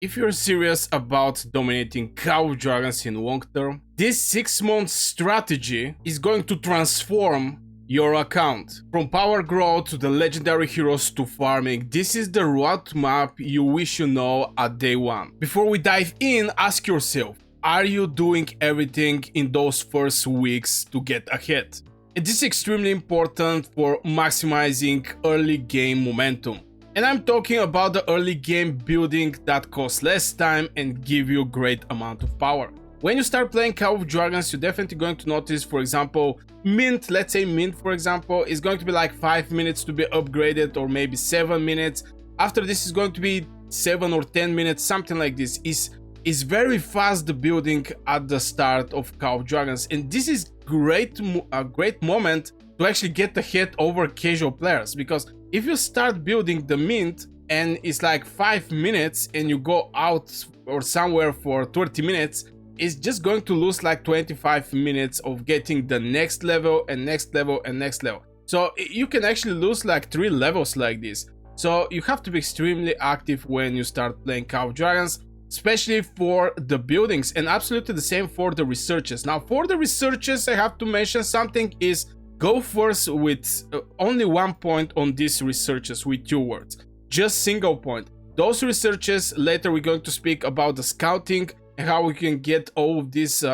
If you're serious about dominating Call of Dragons in long term, this 6-month strategy is going to transform your account. From power growth to the legendary heroes to farming, this is the roadmap you wish you know at day one. Before we dive in, ask yourself, are you doing everything in those first weeks to get ahead? And this is extremely important for maximizing early game momentum. And I'm talking about the early game building that costs less time and give you a great amount of power. When you start playing Call of Dragons, you're definitely going to notice, for example, Mint, let's say Mint, for example, is going to be like 5 minutes to be upgraded, or maybe 7 minutes. After this is going to be 7 or 10 minutes, something like this. Is very fast, the building at the start of Call of Dragons, and this is a great moment to actually get ahead over casual players, because if you start building the Mint and it's like 5 minutes and you go out or somewhere for 30 minutes, it's just going to lose like 25 minutes of getting the next level and next level and next level. So you can actually lose like 3 levels like this. So you have to be extremely active when you start playing Call of Dragons, especially for the buildings, and absolutely the same for the researches. Now for the researches, I have to mention something is go first with only 1 point on these researches with 2 words. Just single point. Those researches, later we're going to speak about the scouting and how we can get all of these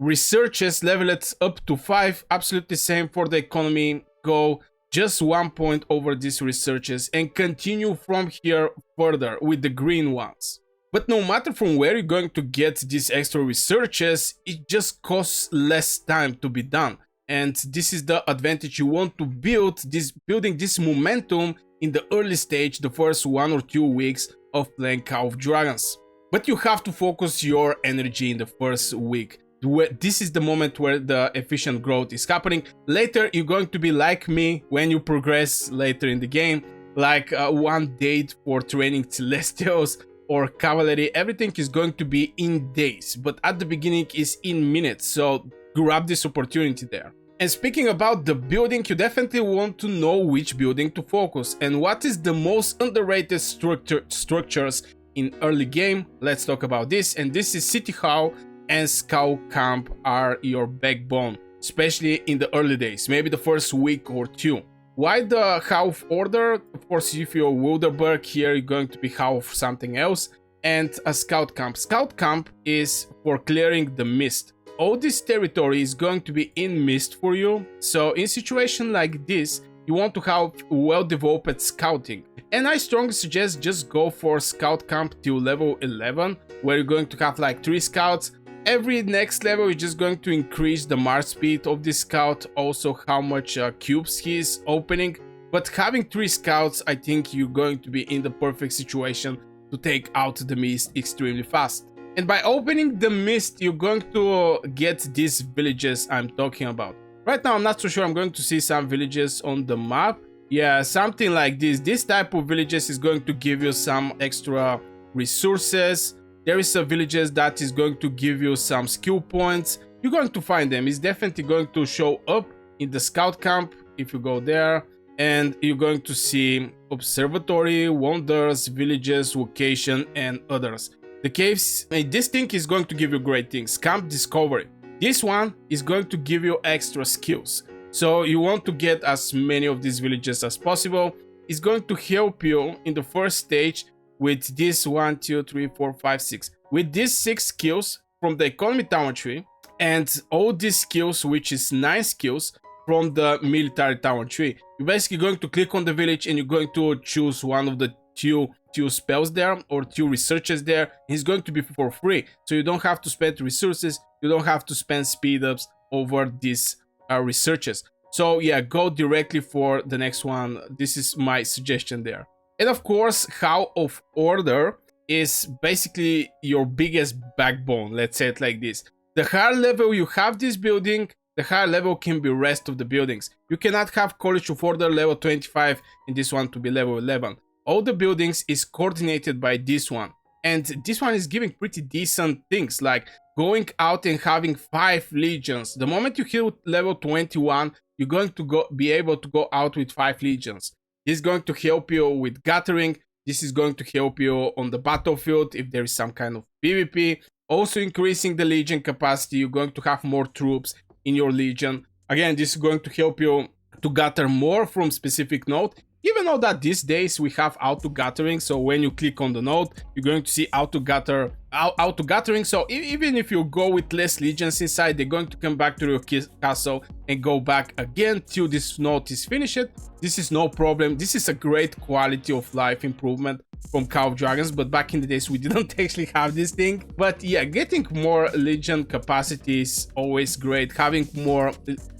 researches leveled up to 5. Absolutely same for the economy. Go just 1 point over these researches and continue from here further with the green ones. But no matter from where you're going to get these extra researches, it just costs less time to be done. And this is the advantage you want to building this momentum in the early stage, the first 1 or 2 weeks of playing Call of Dragons. But you have to focus your energy in the first week. This is the moment where the efficient growth is happening. Later, you're going to be like me when you progress later in the game, like 1 date for training Celestials or Cavalry. Everything is going to be in days, but at the beginning is in minutes. So grab this opportunity there. And speaking about the building, you definitely want to know which building to focus and what is the most underrated structures in early game. Let's talk about this. And this is City Hall and Scout Camp are your backbone, especially in the early days, maybe the first week or 2. Why the half order? Of course, if you're Wilderberg here, you're going to be half something else. And a Scout Camp. Scout Camp is for clearing the mist. All this territory is going to be in mist for you, so in situation like this, you want to have well-developed scouting. And I strongly suggest just go for Scout Camp till level 11, where you're going to have like 3 scouts. Every next level, you're just going to increase the march speed of this scout, also how much cubes he is opening. But having 3 scouts, I think you're going to be in the perfect situation to take out the mist extremely fast. And by opening the mist, you're going to get these villages I'm talking about. Right now, I'm not so sure I'm going to see some villages on the map. Yeah, something like this. This type of villages is going to give you some extra resources. There is a villages that is going to give you some skill points. You're going to find them. It's definitely going to show up in the scout camp if you go there. And you're going to see observatory, wonders, villages, location, and others. The caves, this thing is going to give you great things. Camp discovery. This one is going to give you extra skills. So you want to get as many of these villages as possible. It's going to help you in the first stage with this 1, 2, 3, 4, 5, 6. With these 6 skills from the economy tower tree and all these skills, which is 9 skills from the military tower tree. You're basically going to click on the village and you're going to choose one of the two spells there or 2 researches there. It's going to be for free, so you don't have to spend resources, you don't have to spend speed ups over these researches. So yeah, go directly for the next one. This is my suggestion there. And of course, How of Order is basically your biggest backbone, let's say it like this. The higher level you have this building, the higher level can be rest of the buildings. You cannot have College of Order level 25 and this one to be level 11. All the buildings is coordinated by this one. And this one is giving pretty decent things, like going out and having 5 legions. The moment you hit level 21, you're going to be able to go out with 5 legions. This is going to help you with gathering, This is going to help you on the battlefield if there is some kind of PvP. Also increasing the legion capacity, you're going to have more troops in your legion. Again, this is going to help you to gather more from specific node. Even though that these days we have auto gathering, so when you click on the node, you're going to see auto gathering. So even if you go with less legions inside, they're going to come back to your castle and go back again till this node is finished. This is no problem. This is a great quality of life improvement from Call of Dragons, but back in the days we didn't actually have this thing. But yeah, getting more legion capacity is always great. Having more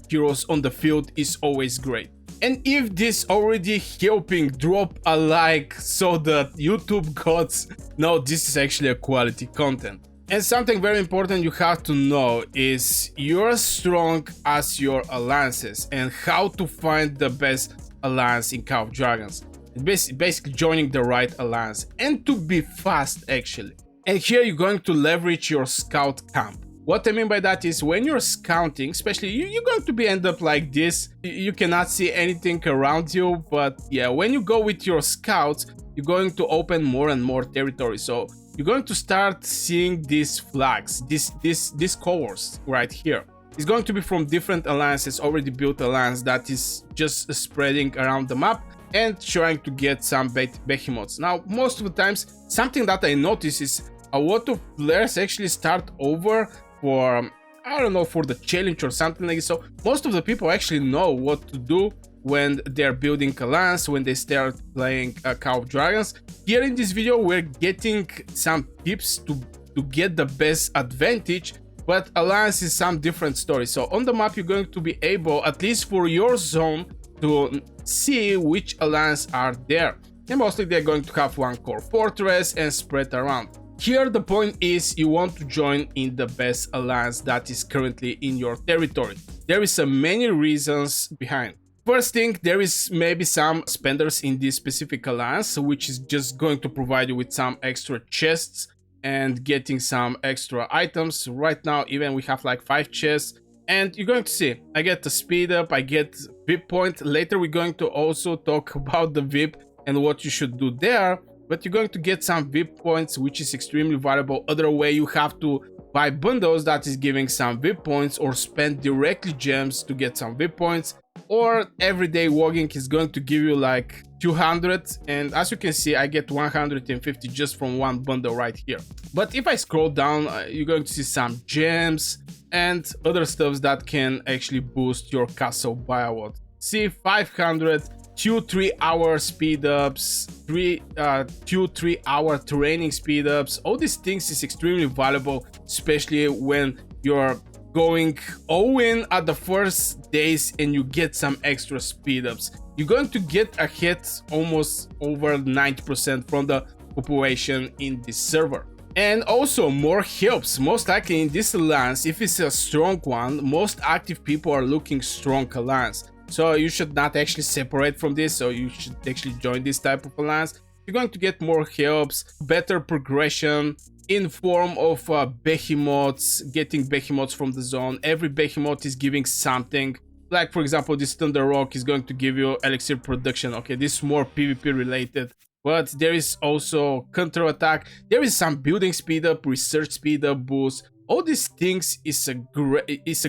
heroes on the field is always great. And if this already helping, drop a like so that YouTube gods know this is actually a quality content. And something very important you have to know is you're as strong as your alliances, and how to find the best alliance in Call of Dragons. Basically joining the right alliance, and to be fast actually. And here you're going to leverage your scout camp. What I mean by that is when you're scouting, especially you're going to be end up like this. You cannot see anything around you, but yeah, when you go with your scouts, you're going to open more and more territory. So you're going to start seeing these flags, these colors right here. It's going to be from different alliances, already built alliance that is just spreading around the map and trying to get some behemoths. Now, most of the times, something that I notice is a lot of players actually start over for, I don't know, for the challenge or something like this. So most of the people actually know what to do when they're building alliance, when they start playing Call of Dragons. Here in this video, we're getting some tips to get the best advantage, but alliance is some different story. So on the map, you're going to be able, at least for your zone, to see which alliance are there. And mostly they're going to have one core fortress and spread around. Here the point is you want to join in the best alliance that is currently in your territory. There is many reasons behind. First thing, there is maybe some spenders in this specific alliance, which is just going to provide you with some extra chests and getting some extra items. Right now even we have like 5 chests, and you're going to see I get the speed up, I get VIP point. Later we're going to also talk about the VIP and what you should do there. But you're going to get some VIP points, which is extremely valuable. Other way, you have to buy bundles that is giving some VIP points, or spend directly gems to get some VIP points. Or everyday walking is going to give you like 200, and as you can see, I get 150 just from one bundle right here. But if I scroll down, you're going to see some gems and other stuff that can actually boost your castle by a lot. See, 500. 2-3 hour speed ups, 2-3 hour training speed ups. All these things is extremely valuable, especially when you're going all in at the first days and you get some extra speed ups. You're going to get ahead almost over 90% from the population in this server. And also more helps. Most likely in this alliance, if it's a strong one, most active people are looking strong alliance. So you should not actually separate from this, so you should actually join this type of alliance. You're going to get more helps, better progression in form of behemoths, getting behemoths from the zone. Every behemoth is giving something. Like for example, this Thunder Rock is going to give you elixir production. Okay, this is more PvP related. But there is also counter attack. There is some building speed up, research speed up boost. All these things is a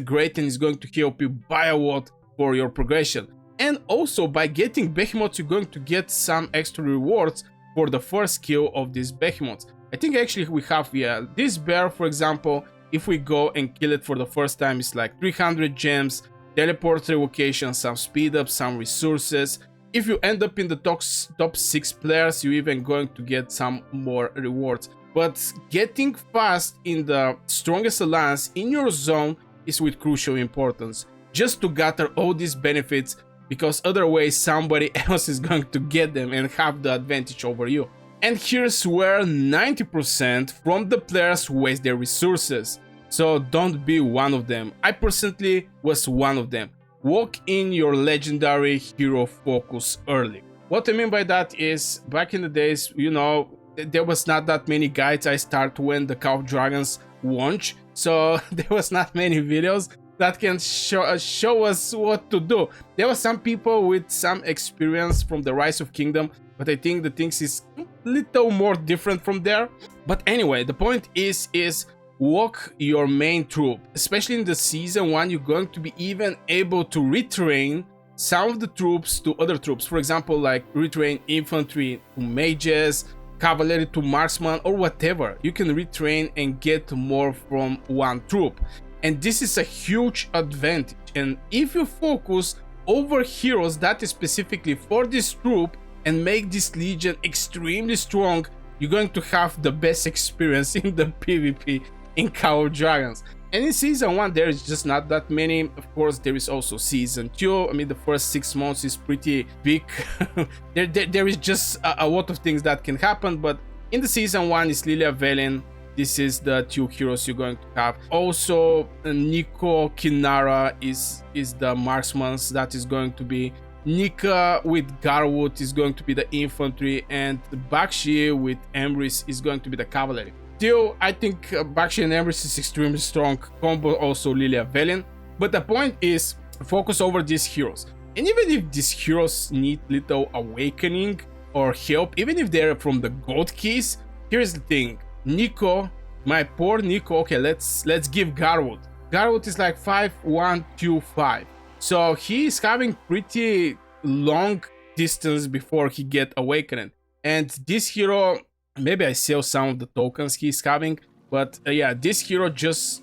great and is going to help you by a lot for your progression. And also by getting behemoths, you're going to get some extra rewards for the first kill of these behemoths. I think actually we have, yeah, this bear for example, if we go and kill it for the first time, it's like 300 gems, teleport revocation, some speed up, some resources. If you end up in the top 6 players, you're even going to get some more rewards. But getting fast in the strongest alliance in your zone is with crucial importance, just to gather all these benefits, because otherwise somebody else is going to get them and have the advantage over you. And here's where 90% from the players waste their resources. So don't be one of them. I personally was one of them. Walk in your legendary hero focus early. What I mean by that is, back in the days, you know, there was not that many guides. I start when the Call of Dragons launch, so there was not many videos that can show us what to do. There were some people with some experience from the Rise of Kingdom, but I think the things is little more different from there. But anyway, the point is walk your main troop. Especially in the season 1, you're going to be even able to retrain some of the troops to other troops. For example, like retrain infantry to mages, cavalry to marksman, or whatever. You can retrain and get more from one troop. And this is a huge advantage. And if you focus over heroes that is specifically for this troop and make this legion extremely strong, you're going to have the best experience in the PvP in Call of Dragons. And in season 1 there is just not that many. Of course, there is also season 2. I mean, the first 6 months is pretty big. there is just a lot of things that can happen, but in the season 1 is Lilia Velen. This is the 2 heroes you're going to have. Also, Nico Kinara is the marksman that is going to be. Nika with Garwood is going to be the infantry, and Bakshi with Emrys is going to be the cavalry. Still, I think Bakshi and Emrys is extremely strong combo, also Lilia Velen. But the point is, focus over these heroes. And even if these heroes need little awakening or help, even if they're from the gold keys, here's the thing. Nico, my poor Nico, okay, let's give Garwood. Garwood is like 5-1-2-5. So he is having pretty long distance before he get awakened. And this hero, maybe I sell some of the tokens he's having, but yeah, this hero just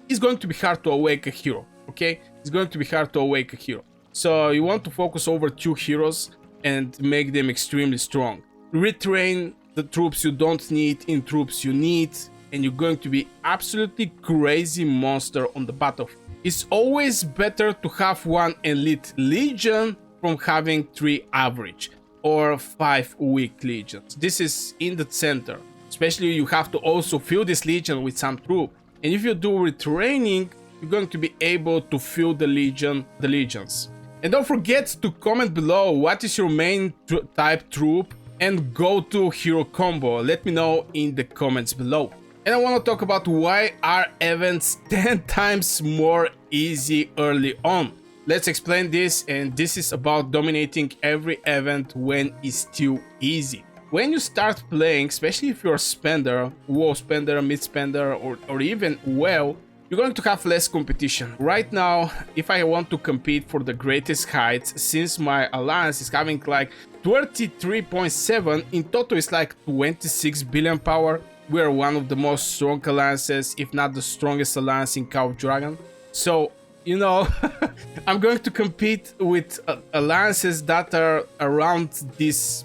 is going to be hard to awake a hero, okay? It's going to be hard to awake a hero. So you want to focus over 2 heroes and make them extremely strong. Retrain the troops you don't need in troops you need, and you're going to be absolutely crazy monster on the battlefield. It's always better to have 1 elite legion from having 3 average or 5 weak legions. This is in the center. Especially you have to also fill this legion with some troop. And if you do retraining, you're going to be able to fill the legions. And don't forget to comment below what is your main type troop and go-to hero combo. Let me know in the comments below. And I want to talk about why are events 10 times more easy early on. Let's explain this, and this is about dominating every event when it's still easy. When you start playing, especially if you're a spender, WoW spender, mid spender, or even WoW, you're going to have less competition. Right now, if I want to compete for the greatest heights, since my alliance is having like 33.7, in total it's like 26 billion power. We are one of the most strong alliances, if not the strongest alliance in Call of Dragons. So, you know, I'm going to compete with alliances that are around this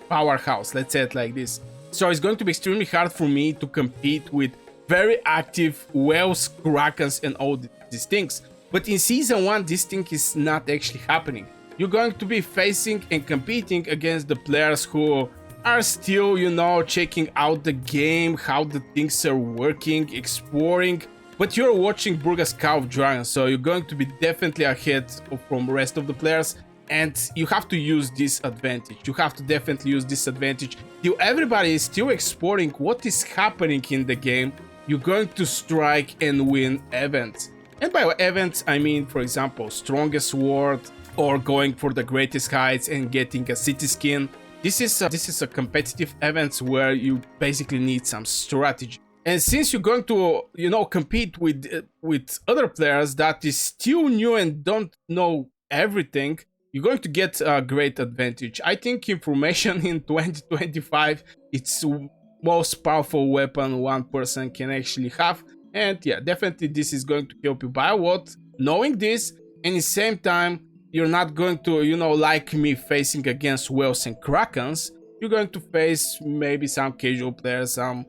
powerhouse, let's say it like this. So it's going to be extremely hard for me to compete with very active whales, krakens, and all these things. But in season 1, this thing is not actually happening. You're going to be facing and competing against the players who are still, you know, checking out the game, how the things are working, exploring. But you're watching Burgas Call of Dragons, so you're going to be definitely ahead from the rest of the players. And you have to use this advantage. You have to definitely use this advantage. Till everybody is still exploring what is happening in the game, you're going to strike and win events. And by events, I mean, for example, strongest sword, or going for the greatest heights and getting a city skin. This is a competitive event where you basically need some strategy. And since you're going to, you know, compete with other players that is still new and don't know everything, you're going to get a great advantage. I think information in 2025, it's the most powerful weapon one person can actually have. And yeah, definitely this is going to help you by a lot. Knowing this, and at the same time, you're not going to, you know, like me, facing against whales and krakens. You're going to face maybe some casual players, some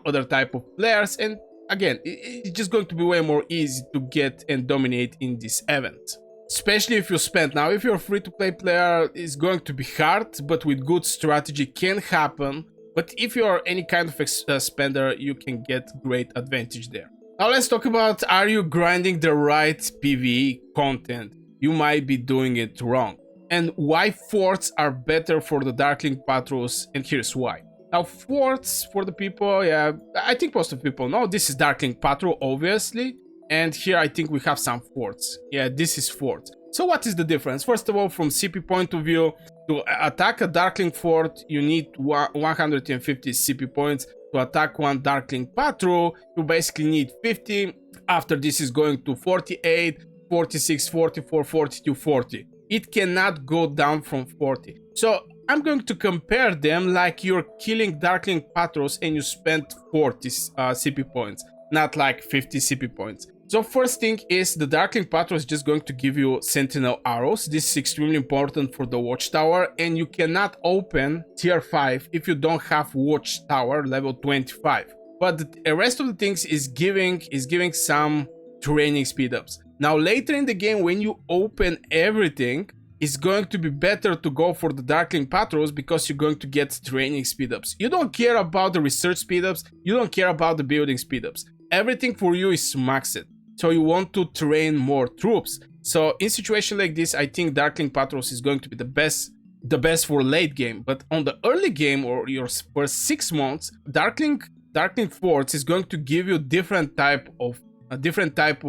other type of players, and again, it's just going to be way more easy to get and dominate in this event. Especially if you spend. Now, if you're a free-to-play player, it's going to be hard, but with good strategy can happen. But if you're any kind of spender, you can get great advantage there. Now let's talk about, are you grinding the right PvE content? You might be doing it wrong. And why forts are better for the Darkling patrols, and here's why. Now forts, for the people, yeah, I think most of the people know, this is Darkling patrol, obviously. And here I think we have some forts. Yeah, this is forts. So what is the difference? First of all, from CP point of view, to attack a Darkling Fort, you need 150 CP points. To attack one Darkling Patrol, you basically need 50. After this is going to 48, 46, 44, 42, 40. It cannot go down from 40. So I'm going to compare them like you're killing Darkling Patrols and you spent 40 CP points, not like 50 CP points. So first thing is the Darkling Patrol is just going to give you Sentinel arrows. This is extremely important for the Watchtower, and you cannot open tier 5 if you don't have Watchtower level 25. But the rest of the things is giving some training speed ups. Now later in the game, when you open everything, it's going to be better to go for the Darkling Patrols because you're going to get training speed ups. You don't care about the research speed ups, you don't care about the building speed ups. Everything for you is maxed. So you want to train more troops. So in situation like this, I think Darkling Patrols is going to be the best for late game. But on the early game or your first 6 months, Darkling Forts is going to give you different type of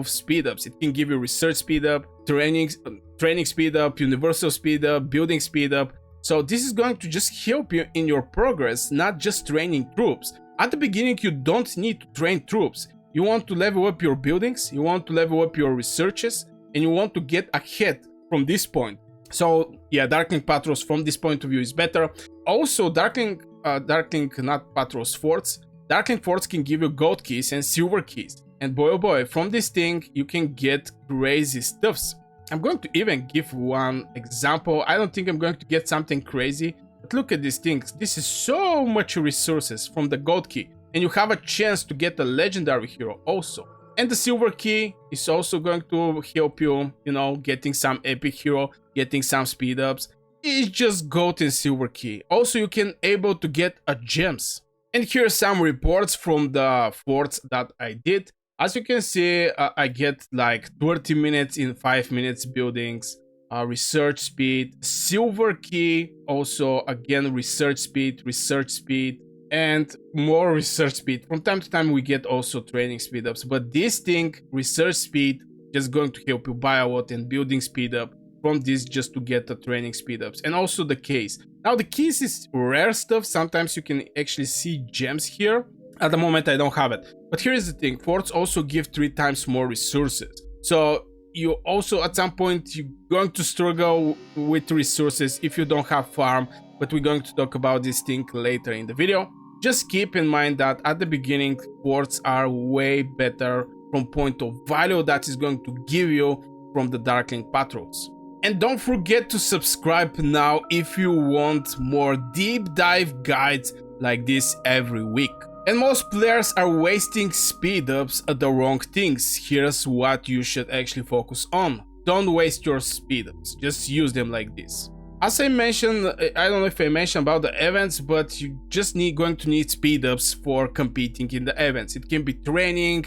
speed ups. It can give you research speed up, training speed up, universal speed up, building speed up. So this is going to just help you in your progress, not just training troops. At the beginning, you don't need to train troops. You want to level up your buildings, you want to level up your researches, and you want to get ahead from this point. So yeah, Darkling Patrols from this point of view is better. Also, Darkling not Patrols Forts. Darkling Forts can give you gold keys and silver keys. And boy oh boy, from this thing you can get crazy stuffs. I'm going to even give one example. I don't think I'm going to get something crazy, but look at these things. This is so much resources from the gold key. And you have a chance to get a legendary hero also. And the silver key is also going to help you, you know, getting some epic hero, getting some speed ups. It's just gold and silver key. Also, you can able to get a gems. And here are some reports from the forts that I did. As you can see, I get like 30 minutes in 5 minutes buildings, research speed, silver key, also again research speed, and more research speed. From time to time we get also training speed ups, but this thing, research speed, just going to help you buy a lot, and building speed up from this just to get the training speed ups. And also the case. Now the keys is rare stuff. Sometimes you can actually see gems here. At the moment I don't have it, but here is the thing, forts also give 3 times more resources. So you also at some point you're going to struggle with resources if you don't have farm, but we're going to talk about this thing later in the video. Just keep in mind that at the beginning, forts are way better from point of value that is going to give you from the Darkling Patrols. And don't forget to subscribe now if you want more deep dive guides like this every week. And most players are wasting speed ups at the wrong things. Here's what you should actually focus on. Don't waste your speed ups, just use them like this. As I mentioned, I don't know if I mentioned about the events, but you just going to need speed ups for competing in the events. It can be training,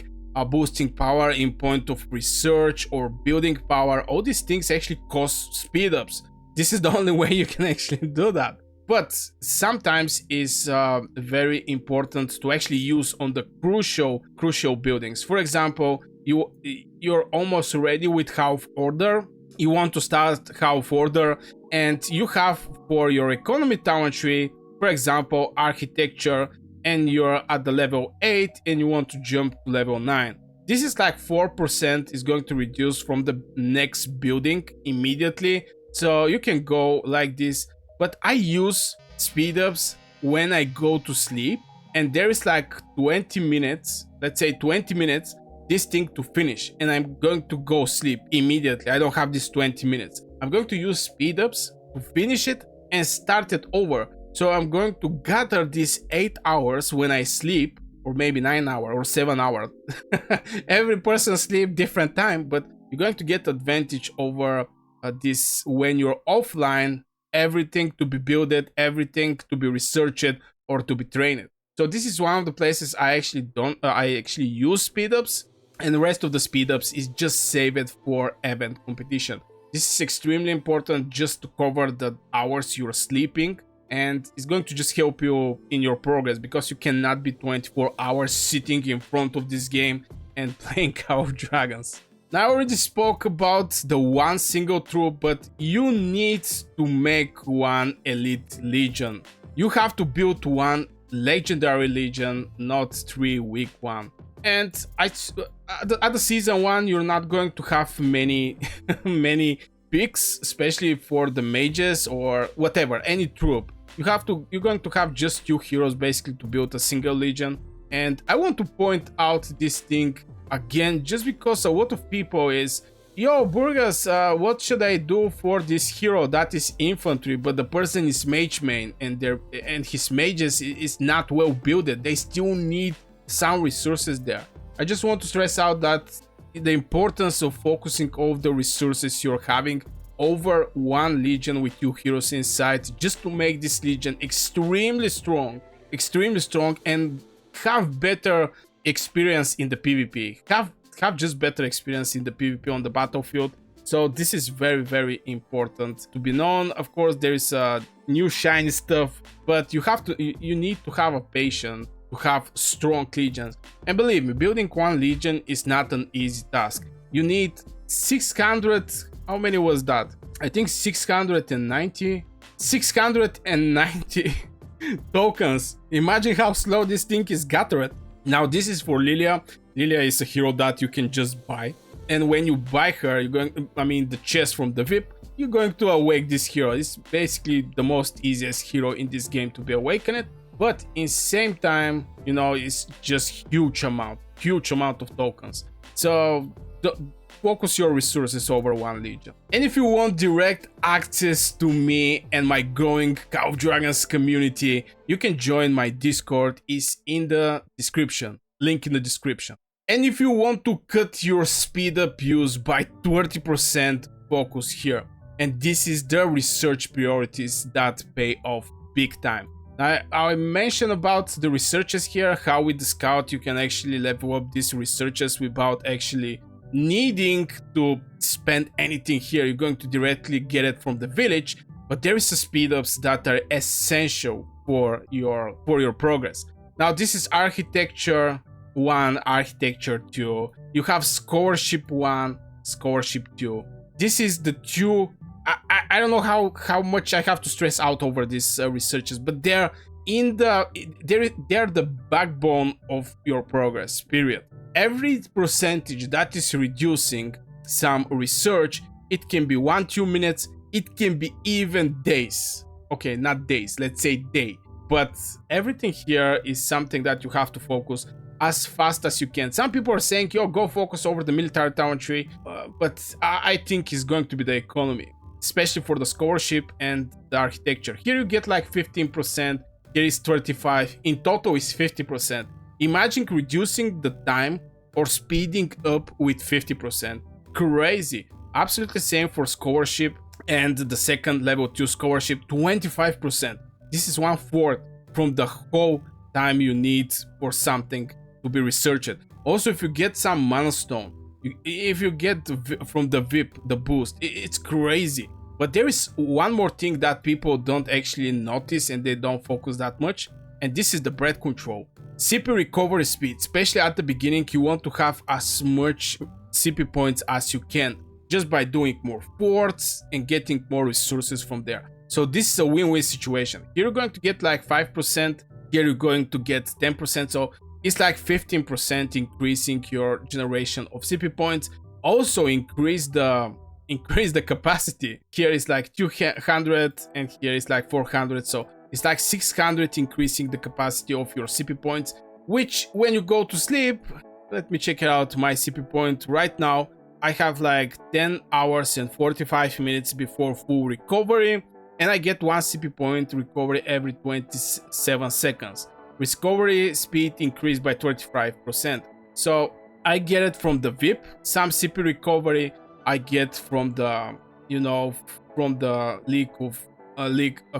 boosting power in point of research, or building power. All these things actually cost speed ups. This is the only way you can actually do that. But sometimes it's very important to actually use on the crucial buildings. For example, you're almost ready with half order. You want to start half order, and you have for your economy talent tree, for example, architecture, and you're at the level 8 and you want to jump to level 9. This is like 4% is going to reduce from the next building immediately. So you can go like this. But I use speed ups when I go to sleep, and there is like 20 minutes, let's say 20 minutes, this thing to finish, and I'm going to go sleep immediately. I don't have this 20 minutes. I'm going to use speed ups to finish it and start it over. So I'm going to gather these 8 hours when I sleep, or maybe 9 hours or 7 hours. Every person sleep different time, but you're going to get advantage over this when you're offline. Everything to be builded, everything to be researched or to be trained. So this is one of the places I actually use speed ups, and the rest of the speed ups is just saved for event competition. This is extremely important just to cover the hours you're sleeping, and it's going to just help you in your progress, because you cannot be 24 hours sitting in front of this game and playing Call of Dragons. Now, I already spoke about the one single troop, but you need to make one elite legion. You have to build one legendary legion, not 3 weak one. And at the season 1, you're not going to have many many picks, especially for the mages or whatever, any troop. You're going to have just 2 heroes basically to build a single legion. And I want to point out this thing again, just because a lot of people is, yo, Burgas, what should I do for this hero that is infantry, but the person is mage main and his mages is not well builded. They still need some resources there. I just want to stress out that the importance of focusing all the resources you're having over one legion with 2 heroes inside, just to make this legion extremely strong, and have better experience in the PvP. Have just better experience in the PvP on the battlefield. So this is very, very important to be known. Of course, there is new shiny stuff, but you need to have a patience to have strong legions. And believe me, building one legion is not an easy task. You need 600, how many was that? I think 690 tokens. Imagine how slow this thing is gathered. Now this is for Lilia. Lilia is a hero that you can just buy. And when you buy her, the chest from the VIP, you're going to awake this hero. It's basically the most easiest hero in this game to be awakened. But in same time, it's just huge amount of tokens. So focus your resources over one legion. And if you want direct access to me and my growing Call of Dragons community, you can join my Discord. It's in the description, link in the description. And if you want to cut your speed up use by 30%, focus here. And this is the research priorities that pay off big time. I mentioned about the researches here, how with the scout you can actually level up these researches without actually needing to spend anything here. You're going to directly get it from the village, but there is a speed ups that are essential for your progress. Now this is architecture 1, architecture 2. You have scholarship 1, scholarship 2. This is the 2. I don't know how much I have to stress out over these researches, but they're the backbone of your progress, period. Every percentage that is reducing some research, it can be 1-2 minutes, it can be even days. Okay, not days, let's say day. But everything here is something that you have to focus as fast as you can. Some people are saying, yo, go focus over the military town tree, but I think it's going to be the economy, especially for the scholarship and the architecture. Here you get like 15%, here is 35%, in total is 50%. Imagine reducing the time or speeding up with 50%. Crazy. Absolutely same for scholarship and the second level 2 scholarship, 25%. This is 1/4 from the whole time you need for something to be researched. Also, if you get some mana stone, if you get from the VIP the boost, it's crazy. But there is one more thing that people don't actually notice and they don't focus that much, and this is the breath control. CP recovery speed, especially at the beginning, you want to have as much CP points as you can just by doing more forts and getting more resources from there. So this is a win-win situation. Here you're going to get like 5%, here you're going to get 10%, so it's like 15% increasing your generation of CP points. Also increase the capacity. Here is like 200 and here is like 400, so it's like 600 increasing the capacity of your CP points, which when you go to sleep, let me check out my CP point right now. I have like 10 hours and 45 minutes before full recovery, and I get 1 CP point recovery every 27 seconds. Recovery speed increased by 25%. So I get it from the VIP, some CP recovery I get from the, from the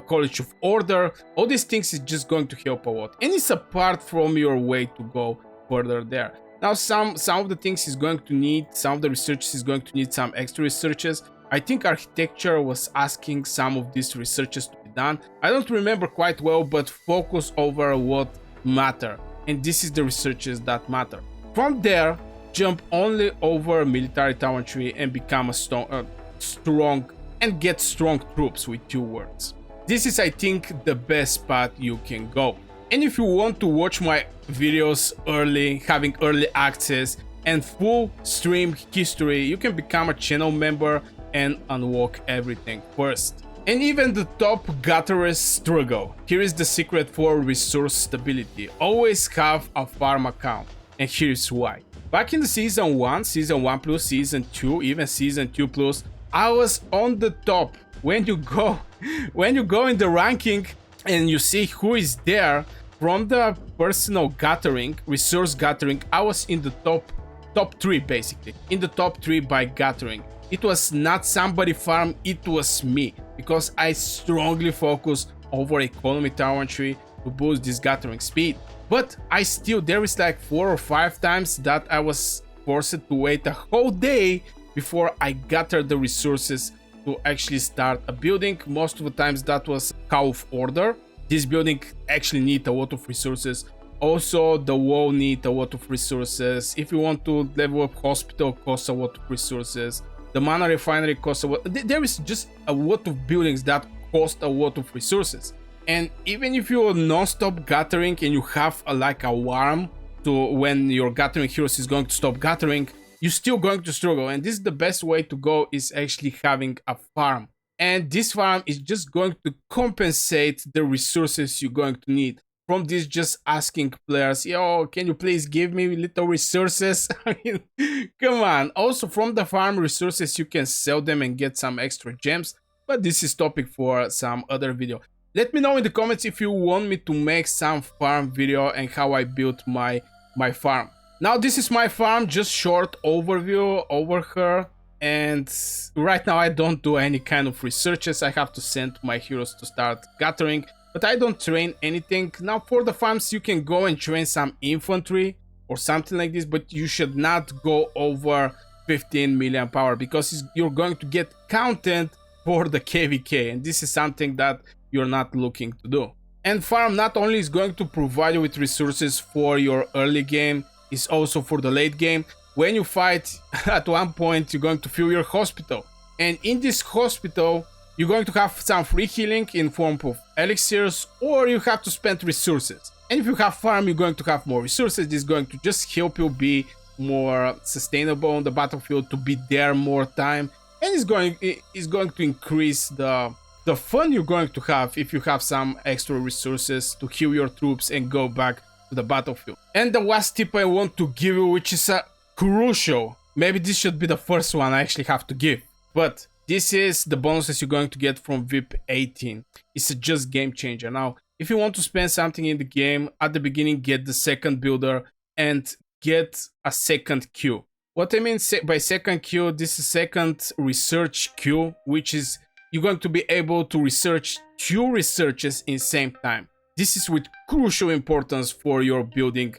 College of Order. All these things is just going to help a lot, and it's apart from your way to go further there. Now some of the things is going to need, some of the researches is going to need some extra researches. I think architecture was asking some of these researches to be done. I don't remember quite well, but focus over what matter, and this is the researches that matter. From there jump only over military tower tree and become a strong and get strong troops with 2 words. This is, I think, the best path you can go. And if you want to watch my videos early, having early access and full stream history, you can become a channel member and unlock everything first. And even the top gutterers struggle. Here is the secret for resource stability. Always have a farm account. And here's why. Back in the season 1 plus, season 2, even season 2 plus, I was on the top. When you go in the ranking and you see who is there from the personal gathering, resource gathering, I was in the top 3 basically. In the top 3 by gathering. It was not somebody farm, it was me, because I strongly focus over economy tower tree to boost this gathering speed. But there is like 4 or 5 times that I was forced to wait a whole day before I gathered the resources to actually start a building. Most of the times that was Call of Order. This building actually needs a lot of resources. Also, the wall needs a lot of resources. If you want to level up hospital, costs a lot of resources. The mana refinery costs a lot. There is just a lot of buildings that cost a lot of resources. And even if you're non-stop gathering and you have like a warm to when your gathering heroes is going to stop gathering, you're still going to struggle. And this is the best way to go, is actually having a farm. And this farm is just going to compensate the resources you're going to need. From this, just asking players, yo, can you please give me little resources? I mean, come on. Also, from the farm resources, you can sell them and get some extra gems. But this is topic for some other video. Let me know in the comments if you want me to make some farm video and how I built my farm. Now, this is my farm, just short overview over here. And right now, I don't do any kind of researches. I have to send my heroes to start gathering. But I don't train anything. Now for the farms, you can go and train some infantry or something like this, but you should not go over 15 million power, because you're going to get content for the KVK, and this is something that you're not looking to do. And farm not only is going to provide you with resources for your early game, it's also for the late game. When you fight, at one point you're going to fill your hospital, and in this hospital you're going to have some free healing in form of elixirs, or you have to spend resources. And if you have farm, you're going to have more resources. This is going to just help you be more sustainable on the battlefield, to be there more time. And it's going to increase the fun you're going to have if you have some extra resources to heal your troops and go back to the battlefield. And the last tip I want to give you, which is crucial. Maybe this should be the first one I actually have to give. But this is the bonuses you're going to get from VIP 18. It's a just game changer. Now, if you want to spend something in the game, at the beginning, get the second builder and get a second queue. What I mean by second queue, this is second research queue, which is you're going to be able to research 2 researches in same time. This is with crucial importance for your building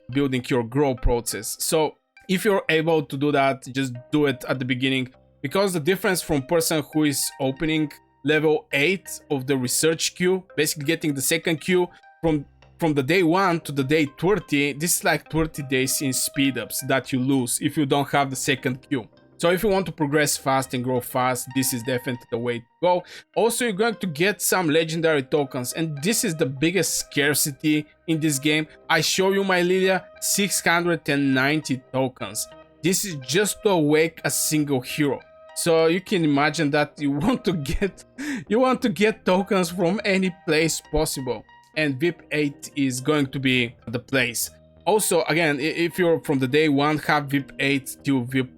your grow process. So if you're able to do that, just do it at the beginning. Because the difference from person who is opening level 8 of the research queue, basically getting the second queue from the day 1 to the day 30, this is like 30 days in speed ups that you lose if you don't have the second queue. So if you want to progress fast and grow fast, this is definitely the way to go. Also, you're going to get some legendary tokens, and this is the biggest scarcity in this game. I show you my Lilia, 690 tokens. This is just to awake a single hero. So you can imagine that you want to get tokens from any place possible, and VIP 8 is going to be the place. Also, again, if you're from the day 1 have VIP 8 to VIP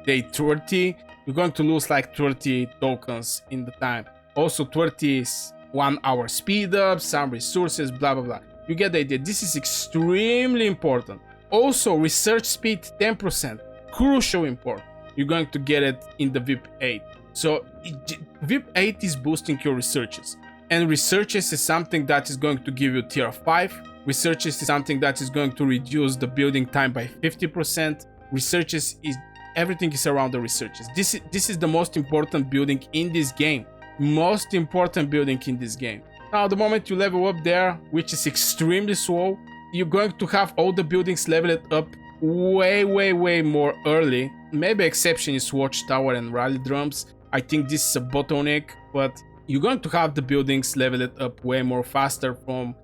day 30, you're going to lose like 30 tokens in the time. Also 30 is 1 hour speed up, some resources, blah blah blah. You get the idea. This is extremely important. Also, research speed 10%, crucial important. You're going to get it in the VIP 8. So VIP 8 is boosting your researches. And researches is something that is going to give you tier 5. Researches is something that is going to reduce the building time by 50%. Researches is everything is around the researches. This is the most important building in this game. Most important building in this game. Now, the moment you level up there, which is extremely slow, you're going to have all the buildings leveled up way more early. Maybe exception is Watchtower and Rally Drums. I think this is a bottleneck, but you're going to have the buildings level it up way more faster from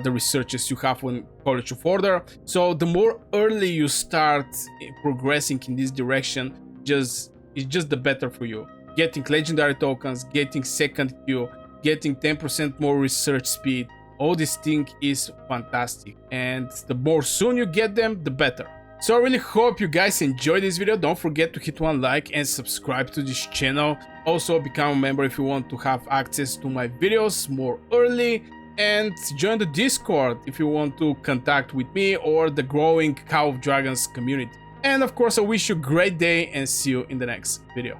the researches you have on College of Order. So the more early you start progressing in this direction, it's just the better for you. Getting legendary tokens, getting second queue, getting 10% more research speed, all this thing is fantastic. And the more soon you get them, the better. So I really hope you guys enjoyed this video. Don't forget to hit one like and subscribe to this channel. Also become a member if you want to have access to my videos more early. And join the Discord if you want to contact with me or the growing Call of Dragons community. And of course, I wish you a great day and see you in the next video.